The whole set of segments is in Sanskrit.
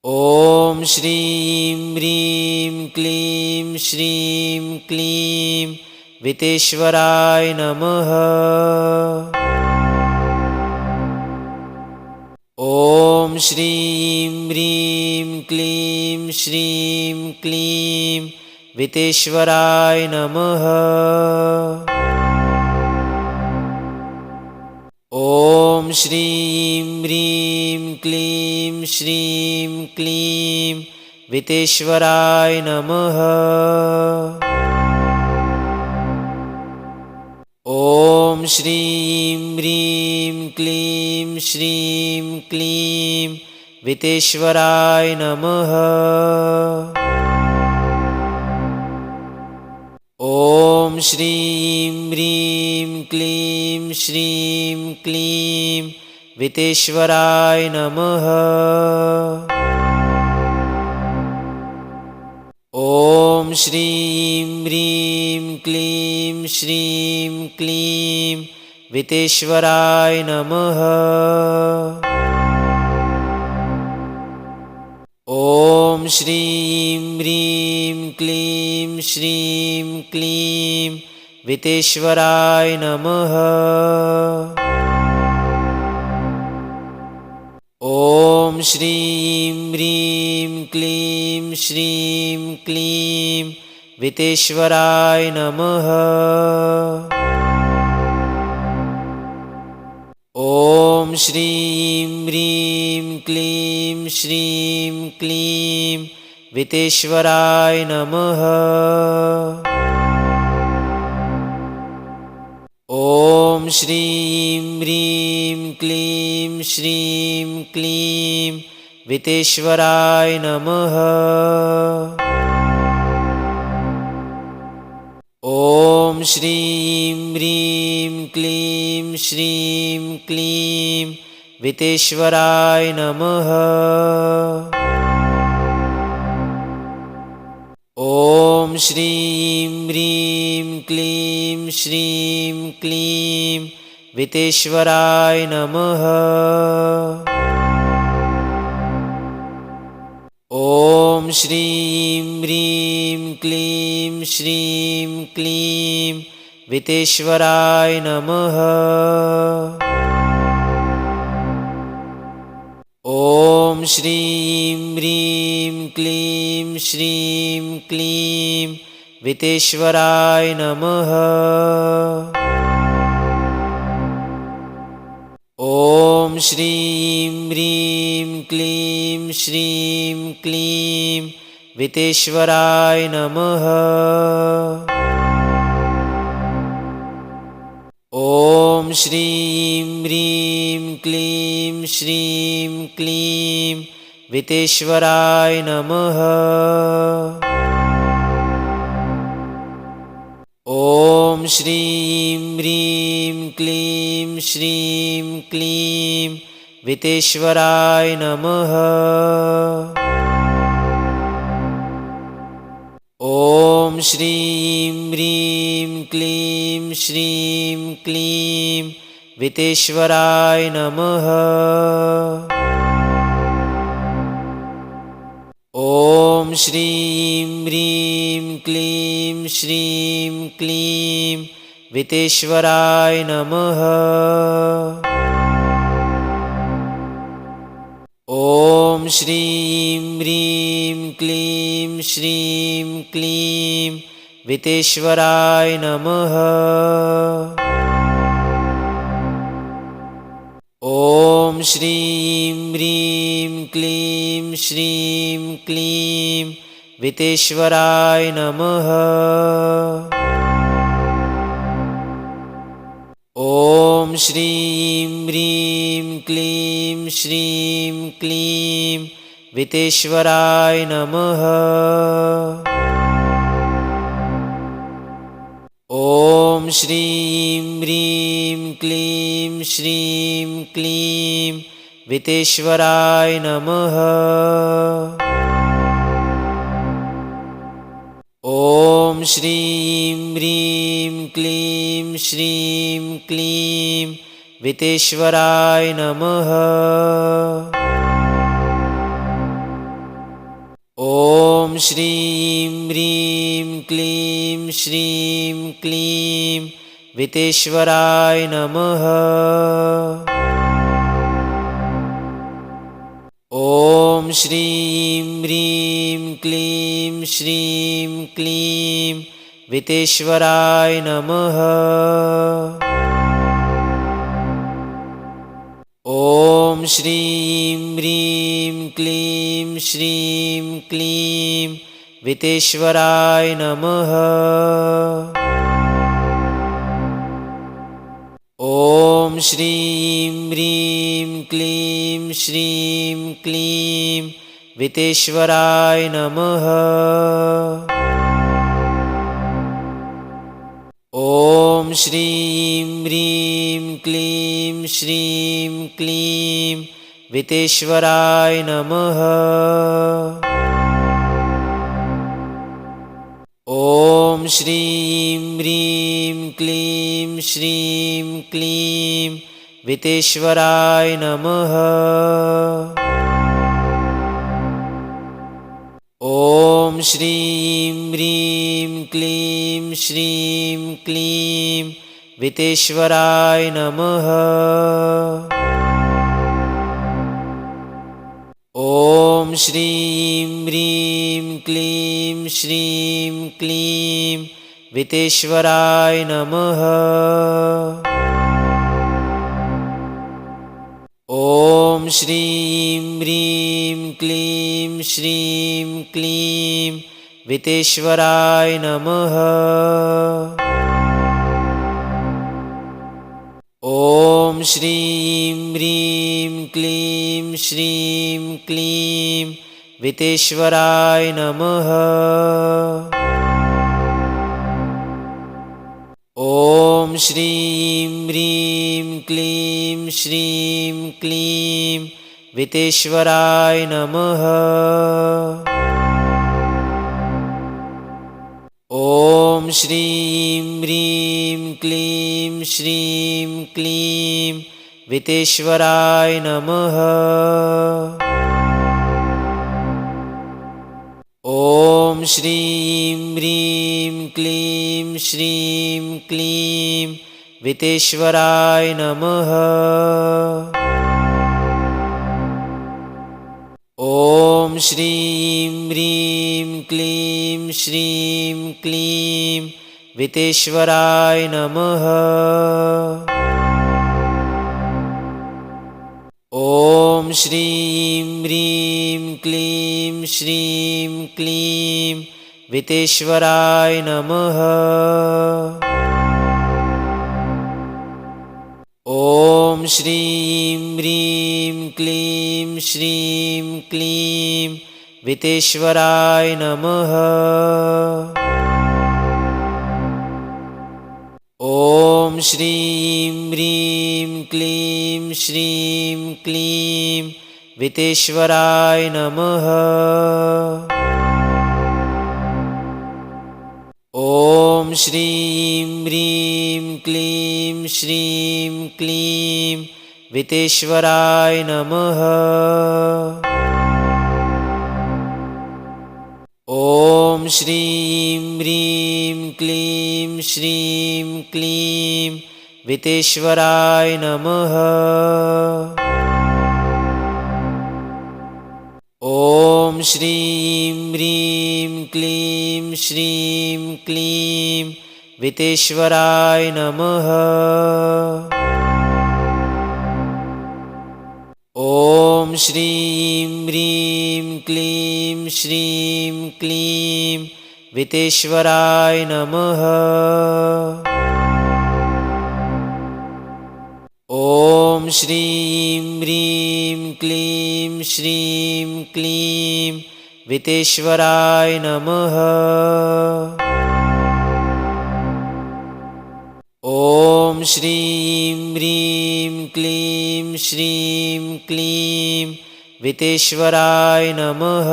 ॐ श्रीं ह्रीं क्लीं श्रीं क्लीं वितेश्वराय नमः। ॐ श्रीं ह्रीं क्लीं श्रीं क्लीं वितेश्वराय नमः। ॐ श्रीं ह्रीं क्लीं श्रीं क्लीं वितेश्वराय नमः। ॐ श्रीं ह्रीं क्लीं श्रीं क्लीं वितेश्वराय नमः। ॐ श्रीं ह्रीं क्लीं श्रीं क्लीं वितेश्वराय नमः। ॐ श्रीं ह्रीं क्लीं श्रीं क्लीं वितेश्वराय नमः। ॐ श्रीं ह्रीं क्लीं श्रीं क्लीं वितेश्वराय नमः। ॐ श्रीं ह्रीं क्लीं श्रीं क्लीं वितेश्वराय नमः। ॐ श्रीं ह्रीं क्लीं श्रीं क्लीं वितेश्वराय नमः। ॐ श्रीं ह्रीं क्लीं श्रीं क्लीं वितेश्वराय नमः। ॐ श्रीं ह्रीं क्लीं श्रीं क्लीं वितेश्वराय नमः। ॐ श्रीं ह्रीं क्लीं श्रीं क्लीं वितेश्वराय नमः। ॐ श्रीं ह्रीं क्लीं श्रीं क्लीं वितेश्वराय नमः। ॐ श्रीं ह्रीं क्लीं श्रीं क्लीं वितेश्वराय नमः। ॐ श्रीं ह्रीं क्लीं श्रीं क्लीं वितेश्वराय नमः। ॐ श्रीं ह्रीं क्लीं श्रीं क्लीं वितेश्वराय नमः। ॐ श्रीं ह्रीं क्लीं श्रीं क्लीं वितेश्वराय नमः। ॐ श्रीं ह्रीं क्लीं श्रीं क्लीं वितेश्वराय नमः। ॐ श्रीं ह्रीं क्लीं श्रीं क्लीं वितेश्वराय नमः। ॐ श्रीं ह्रीं क्लीं श्रीं क्लीं वितेश्वराय नमः। ॐ श्रीं ह्रीं क्लीं श्रीं क्लीं वितेश्वराय नमः। ॐ श्रीं ह्रीं क्लीं श्रीं क्लीं वितेश्वराय नमः। ॐ श्रीं ह्रीं क्लीं श्रीं क्लीं वितेश्वराय नमः। ॐ श्रीं ह्रीं क्लीं श्रीं क्लीं वितेश्वराय नमः। श्रीं ह्रीं क्लीं श्रीं क्लीं वितेश्वराय नमः। ॐ श्रीं ह्रीं क्लीं श्रीं क्लीं वितेश्वराय नमः। ॐ श्रीं ह्रीं क्लीं श्रीं क्लीं वितेश्वराय नमः। ॐ श्रीं ह्रीं क्लीं श्रीं क्लीं वितेश्वराय नमः। ॐ श्रीं ह्रीं क्लीं श्रीं क्लीं वितेश्वराय नमः। ॐ श्रीं ह्रीं क्लीं श्रीं क्लीं वितेश्वराय नमः। ॐ श्रीं ह्रीं क्लीं श्रीं क्लीं वितेश्वराय नमः। ॐ श्रीं ह्रीं क्लीं श्रीं क्लीं वितेश्वराय नमः। ॐ श्रीं ह्रीं क्लीं श्रीं क्लीं वितेश्वराय नमः। ॐ श्रीं ह्रीं क्लीं श्रीं क्लीं वितेश्वराय नमः। ॐ श्रीं ह्रीं क्लीं श्रीं क्लीं वितेश्वराय नमः। ॐ श्रीं ह्रीं क्लीं श्रीं क्लीं वितेश्वराय नमः। ॐ श्रीं ह्रीं क्लीं श्रीं क्लीं वितेश्वराय नमः। ॐ श्रीं ह्रीं क्लीं श्रीं क्लीं वितेश्वराय नमः। ॐ श्रीं ह्रीं क्लीं श्रीं क्लीं वितेश्वराय नमः। ॐ श्रीं ह्रीं क्लीं श्रीं क्लीं वितेश्वराय नमः। ॐ श्रीं ह्रीं क्लीं श्रीं क्लीं वितेश्वराय नमः। ॐ श्रीं ह्रीं क्लीं श्रीं क्लीं वितेश्वराय नमः। ॐ श्रीं ह्रीं क्लीं श्रीं क्लीं वितेश्वराय नमः। ॐ श्रीं ह्रीं क्लीं श्रीं क्लीं वितेश्वराय नमः। ॐ श्रीं ह्रीं क्लीं श्रीं क्लीं वितेश्वराय नमः। ॐ श्रीं ह्रीं क्लीं श्रीं क्लीं वितेश्वराय नमः। ॐ श्रीं ह्रीं क्लीं श्रीं क्लीं वितेश्वराय नमः।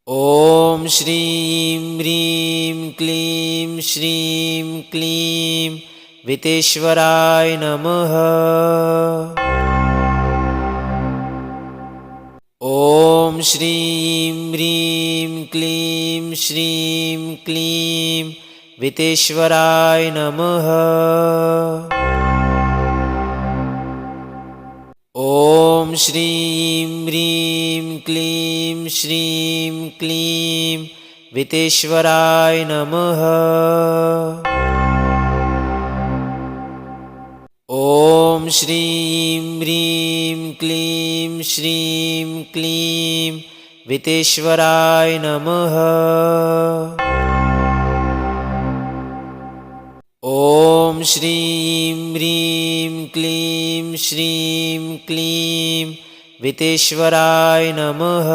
ॐ श्रीं ह्रीं क्लीं श्रीं क्लीं वितेश्वराय नमः। શ્રીમ હ્રીમ ક્લીમ શ્રીમ ક્લીમ વિતેશ્વરાય નમઃ. ઓમ શ્રીમ હ્રીમ ક્લીમ શ્રીમ ક્લીમ વિતેશ્વરાય નમઃ. ઓમ શ્રીમ હ્રીમ ક્લીમ શ્રીમ ક્લીમ વિતેશ્વરાય નમઃ. ઓમ શ્રીમ હ્રીમ ક્લીમ શ્રીમ ક્લીમ વિતેશ્વરાય નમઃ.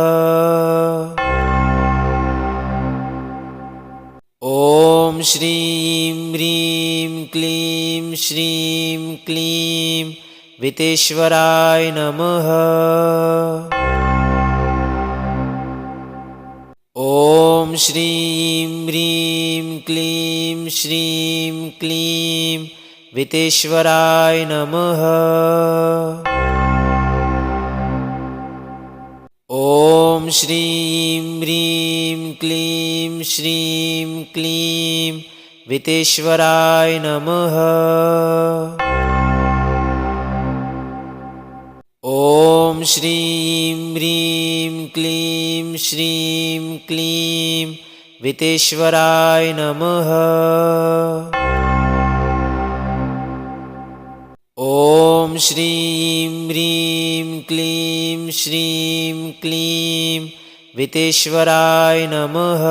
ઓમ શ્રીમ હ્રીમ ક્લીમ શ્રીમ ક્લીમ વિતેશ્વરાય નમઃ. ઓમ શ્રીમ હ્રીમ ક્લીમ શ્રીમ ક્લીમ વિતેશ્વરાય નમઃ. ઓમ શ્રીમ હ્રીમ ક્લીમ શ્રીમ ક્લીમ વિતેશ્વરાય નમઃ. ઓમ શ્રીમ હ્રીમ ક્લીમ શ્રીમ ક્લીમ વિતેશ્વરાય નમઃ. ઓમ શ્રીમ હ્રીમ ક્લીમ શ્રીમ ક્લીમ વિતેશ્વરાય નમઃ.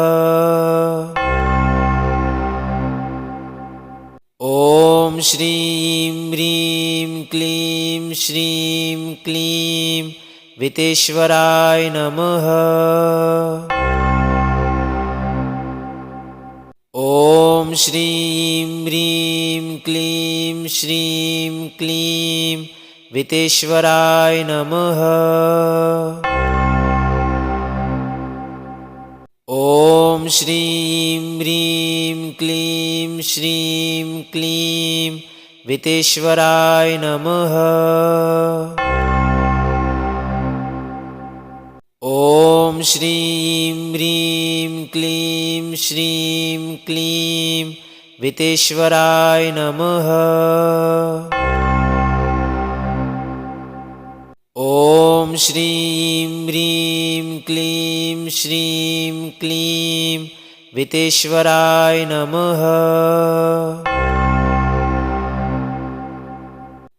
ઓમ શ્રીમ હ્રીમ ક્લીમ શ્રીમ ક્લીમ વિતેશ્વરાય નમઃ. ઓમ શ્રીમ હ્રીમ ક્લીમ શ્રીમ ક્લીમ વિતેશ્વરાય નમઃ. ઓમ શ્રીમ હ્રીમ ક્લીમ શ્રીમ ક્લીમ વિતેશ્વરાય નમઃ. ઓમ શ્રીમ હ્રીમ ક્લીમ શ્રીમ ક્લીમ વિતેશ્વરાય નમઃ. ઓમ શ્રીમ હ્રીમ ક્લીમ શ્રીમ ક્લીમ વિતેશ્વરાય નમઃ.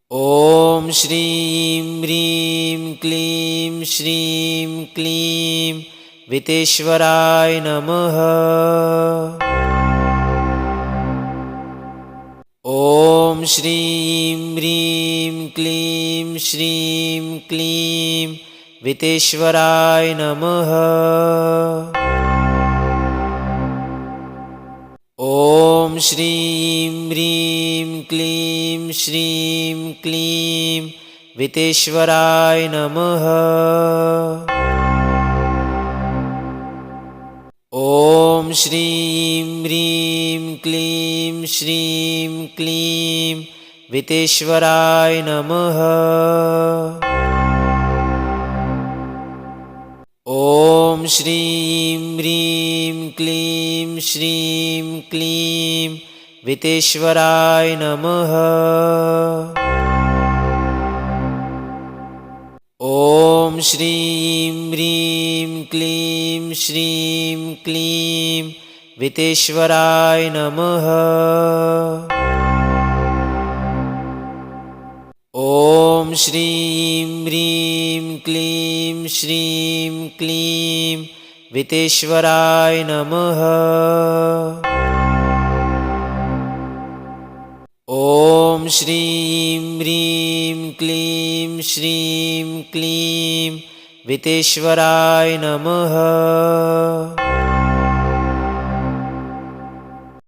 ઓમ શ્રીમ હ્રીમ ક્લીમ શ્રીમ ક્લીમ વિતેશ્વરાય નમઃ. ઓમ શ્રીમ હ્રીમ ક્લીમ શ્રીમ ક્લીમ વિતેશ્વરાય નમઃ. ઓમ શ્રીમ હ્રીમ ક્લીમ શ્રીમ ક્લીમ વિતેશ્વરાય નમઃ. ઓમ શ્રીમ હ્રીમ ક્લીમ શ્રીમ ક્લીમ વિતેશ્વરાય નમઃ. ઓમ શ્રીમ હ્રીમ ક્લીમ શ્રીમ ક્લીમ વિતેશ્વરાય નમઃ. ઓમ શ્રીમ હ્રીમ ક્લીમ શ્રીમ ક્લીમ વિતેશ્વરાય નમઃ. ઓમ શ્રીમ હ્રીમ ક્લીમ શ્રીમ ક્લીમ વિતેશ્વરાય નમઃ. ઓમ શ્રીમ હ્રીમ ક્લીમ શ્રીમ ક્લીમ વિતેશ્વરાય નમઃ.